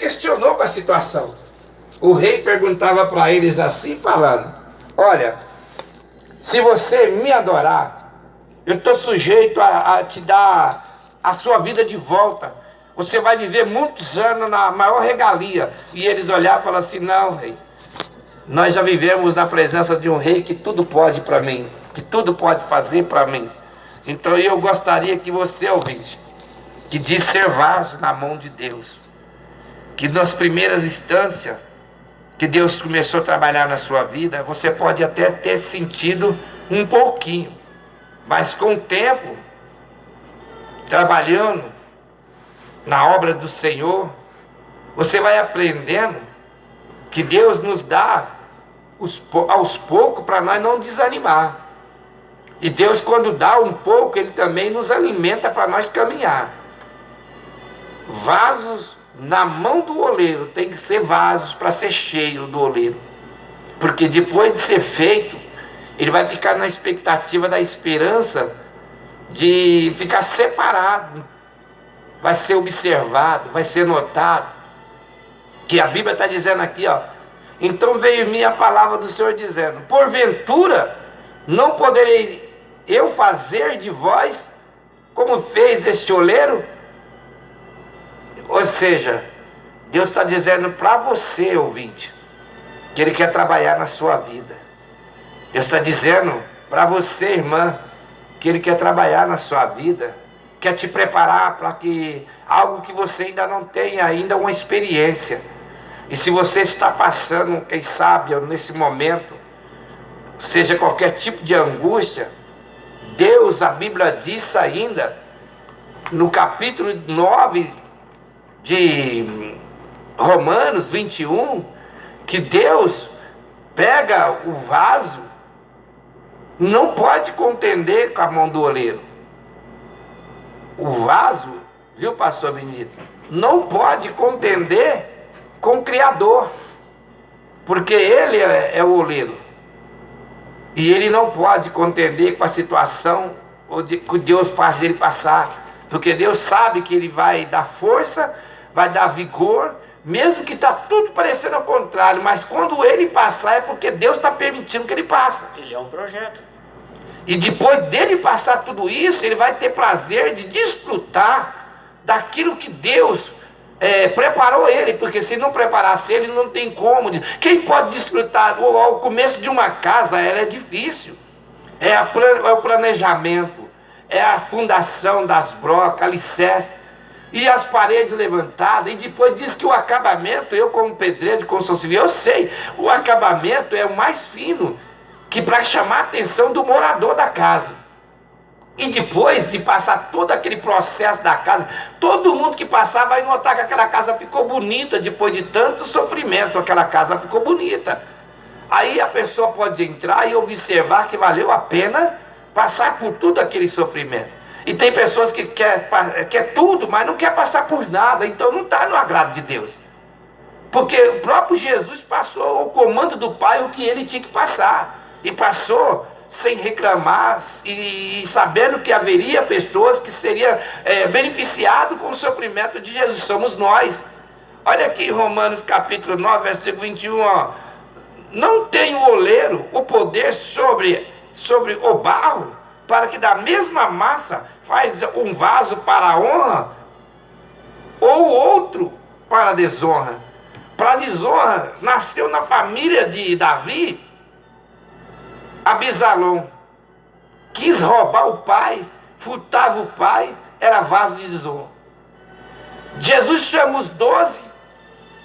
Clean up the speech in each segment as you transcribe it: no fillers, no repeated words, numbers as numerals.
questionou com a situação. O rei perguntava para eles assim, falando: olha, se você me adorar, eu estou sujeito a te dar a sua vida de volta. Você vai viver muitos anos na maior regalia. E eles olhavam e falavam assim: não, rei, nós já vivemos na presença de um rei que tudo pode para mim, que tudo pode fazer para mim. Então eu gostaria que você, ouvinte, que diz ser vaso na mão de Deus, que nas primeiras instâncias que Deus começou a trabalhar na sua vida, você pode até ter sentido um pouquinho, mas com o tempo, trabalhando na obra do Senhor, você vai aprendendo que Deus nos dá aos poucos para nós não desanimar. E Deus, quando dá um pouco, Ele também nos alimenta para nós caminhar. Vasos na mão do oleiro tem que ser vasos para ser cheio do oleiro. Porque depois de ser feito, ele vai ficar na expectativa da esperança de ficar separado. Vai ser observado, vai ser notado. Que a Bíblia está dizendo aqui, ó. Então veio em mim a palavra do Senhor dizendo: porventura não poderei eu fazer de vós como fez este oleiro? Ou seja, Deus está dizendo para você, ouvinte, que Ele quer trabalhar na sua vida. Deus está dizendo para você, irmã, que Ele quer trabalhar na sua vida, quer te preparar para que algo que você ainda não tenha ainda uma experiência. E se você está passando, quem sabe, nesse momento, seja qualquer tipo de angústia, Deus, a Bíblia diz ainda, no capítulo 9 de Romanos 21, que Deus pega o vaso, não pode contender com a mão do oleiro. O vaso, viu, pastor Benito, não pode contender com o Criador, porque Ele é o oleiro. E Ele não pode contender com a situação que Deus faz ele passar, porque Deus sabe que Ele vai dar força, vai dar vigor, mesmo que está tudo parecendo ao contrário, mas quando Ele passar é porque Deus está permitindo que Ele passe. Ele é um projeto. E depois dele passar tudo isso, ele vai ter prazer de desfrutar daquilo que Deus preparou ele, porque se não preparasse ele, não tem como. Quem pode desfrutar? O começo de uma casa, ela é difícil. É o planejamento, é a fundação das brocas, alicerce, e as paredes levantadas, e depois diz que o acabamento, eu como pedreiro de construção civil, eu sei, o acabamento é o mais fino, que para chamar a atenção do morador da casa. E depois de passar todo aquele processo da casa, todo mundo que passar vai notar que aquela casa ficou bonita, depois de tanto sofrimento, aquela casa ficou bonita. Aí a pessoa pode entrar e observar que valeu a pena passar por tudo aquele sofrimento. E tem pessoas que quer tudo, mas não quer passar por nada, então não está no agrado de Deus. Porque o próprio Jesus passou ao comando do Pai o que ele tinha que passar. E passou sem reclamar e sabendo que haveria pessoas que seriam beneficiadas com o sofrimento de Jesus. Somos nós. Olha aqui Romanos capítulo 9, versículo 21. Ó. Não tem o oleiro o poder sobre o barro, para que da mesma massa faz um vaso para a honra, ou outro para a desonra. Para a desonra, nasceu na família de Davi, Abisalom. Quis roubar o pai, furtava o pai, era vaso de desonra. Jesus chama os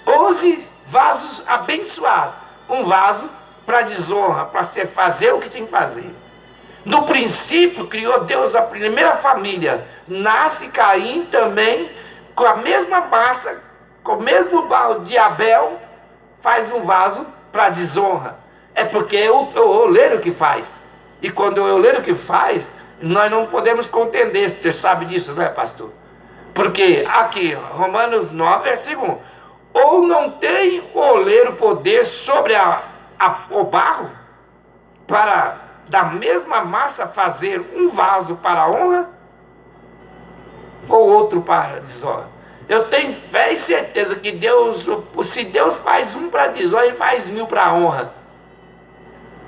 11 vasos abençoados. Um vaso para desonra, para fazer o que tem que fazer. No princípio, criou Deus a primeira família. Nasce Caim também, com a mesma massa, com o mesmo barro de Abel, faz um vaso para desonra. É porque é o oleiro que faz. E quando é o oleiro que faz, nós não podemos contender. Você sabe disso, não é, pastor? Porque aqui, Romanos 9, versículo 1. Ou não tem o oleiro poder sobre o barro, para da mesma massa fazer um vaso para a honra, ou outro para a desonra? Eu tenho fé e certeza que Deus, se Deus faz um para desonra, Ele faz 1000 para honra.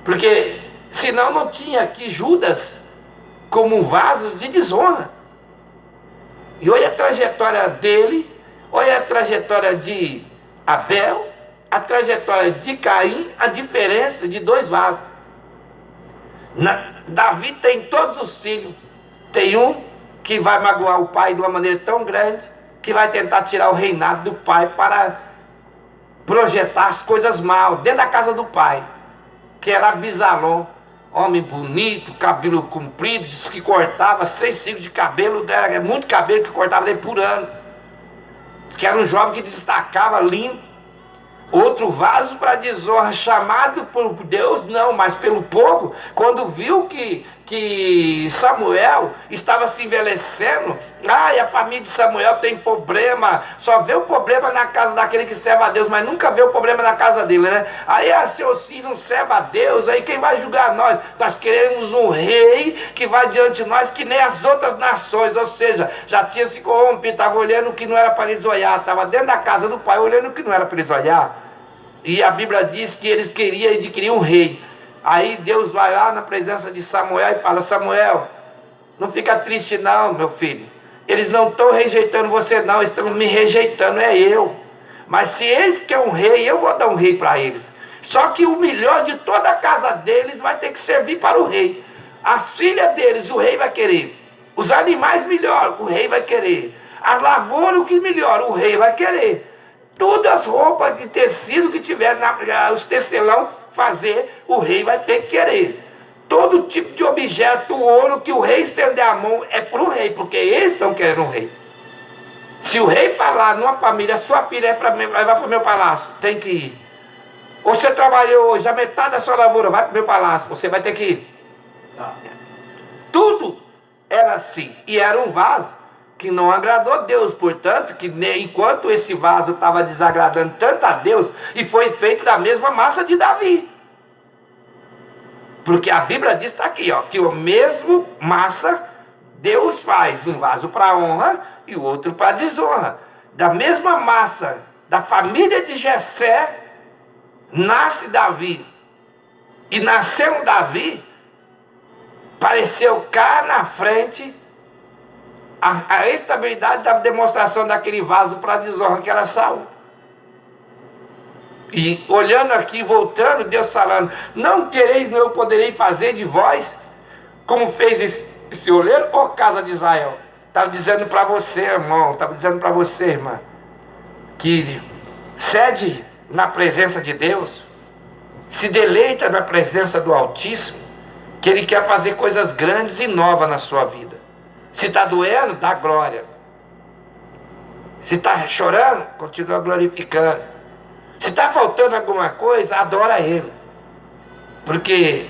Porque senão não tinha aqui Judas como um vaso de desonra. E olha a trajetória dele, olha a trajetória de Abel, a trajetória de Caim, a diferença de 2 vasos. Davi tem todos os filhos. Tem um que vai magoar o pai de uma maneira tão grande, que vai tentar tirar o reinado do pai para projetar as coisas mal dentro da casa do pai, que era Absalom, homem bonito, cabelo comprido, diz que cortava 6 fios de cabelo, era muito cabelo que cortava dele por ano, que era um jovem que destacava, lindo. Outro vaso para desonra, chamado por Deus, não, mas pelo povo, quando viu que Samuel estava se envelhecendo, a família de Samuel tem problema, só vê o problema na casa daquele que serve a Deus, mas nunca vê o problema na casa dele, né? Aí seus filhos não servem a Deus, aí quem vai julgar nós? Nós queremos um rei que vai diante de nós, que nem as outras nações, ou seja, já tinha se corrompido, estava olhando o que não era para eles olhar, estava dentro da casa do pai olhando o que não era para eles olhar. E a Bíblia diz que eles queriam adquirir um rei. Aí Deus vai lá na presença de Samuel e fala: Samuel, não fica triste não, meu filho. Eles não estão rejeitando você não, estão me rejeitando, é eu. Mas se eles querem um rei, eu vou dar um rei para eles. Só que o melhor de toda a casa deles vai ter que servir para o rei. As filhas deles, o rei vai querer. Os animais melhor, o rei vai querer. As lavouras, o que melhor, o rei vai querer. Todas as roupas de tecido que tiver, os tecelão fazer, o rei vai ter que querer. Todo tipo de objeto, o ouro que o rei estender a mão é para o rei, porque eles estão querendo um rei. Se o rei falar numa família, sua filha é para levar para o meu palácio, tem que ir. Ou você trabalhou hoje, a metade da sua lavoura vai para o meu palácio, você vai ter que ir. Tudo era assim, e era um vaso que não agradou a Deus, portanto, que enquanto esse vaso estava desagradando tanto a Deus, e foi feito da mesma massa de Davi. Porque a Bíblia diz, está aqui, ó, que o mesmo massa, Deus faz um vaso para honra e o outro para desonra. Da mesma massa, da família de Jessé, nasce Davi. E nasceu Davi, pareceu cá na frente, a estabilidade da demonstração daquele vaso para desonra que era Saul. E olhando aqui, voltando, Deus falando: não quereis, eu poderei fazer de vós como fez esse oleiro, ó casa de Israel. Estava dizendo para você, irmão, estava dizendo para você, irmã, que cede na presença de Deus, se deleita na presença do Altíssimo, que Ele quer fazer coisas grandes e novas na sua vida. Se está doendo, dá glória. Se está chorando, continua glorificando. Se está faltando alguma coisa, adora Ele. Porque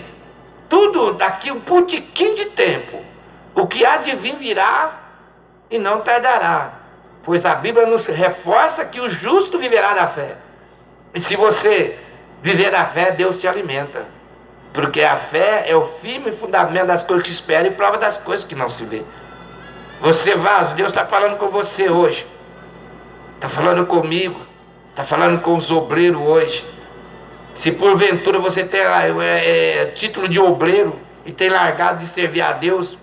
tudo daqui um pouquinho de tempo, o que há de vir virá e não tardará. Pois a Bíblia nos reforça que o justo viverá da fé. E se você viver da fé, Deus te alimenta. Porque a fé é o firme fundamento das coisas que espera e prova das coisas que não se vê. Você, vaso, Deus está falando com você hoje. Está falando comigo. Está falando com os obreiros hoje. Se porventura você tem título de obreiro e tem largado de servir a Deus,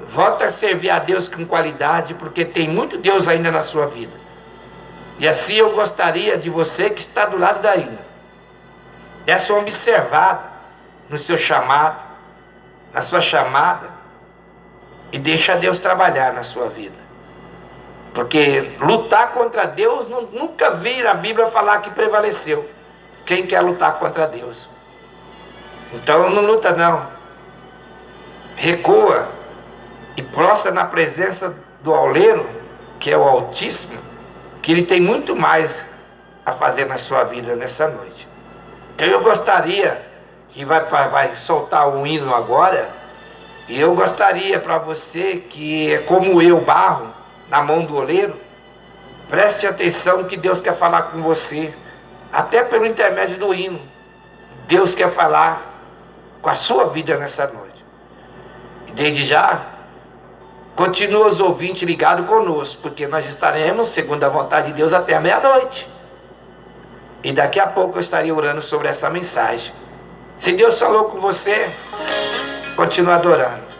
volta a servir a Deus com qualidade, porque tem muito Deus ainda na sua vida. E assim eu gostaria de você que está do lado da ilha, desse uma observada no seu chamado, na sua chamada, e deixa Deus trabalhar na sua vida. Porque lutar contra Deus, nunca vi na Bíblia falar que prevaleceu. Quem quer lutar contra Deus? Então não luta não. Recua e prostra na presença do oleiro, que é o Altíssimo, que Ele tem muito mais a fazer na sua vida nessa noite. Então eu gostaria, que vai soltar um hino agora, e eu gostaria para você que é como eu, barro, na mão do oleiro, preste atenção que Deus quer falar com você, até pelo intermédio do hino. Deus quer falar com a sua vida nessa noite. E desde já, Continua os ouvintes ligados conosco, porque nós estaremos, segundo a vontade de Deus, até a meia-noite. E daqui a pouco eu estarei orando sobre essa mensagem. Se Deus falou com você, continue adorando.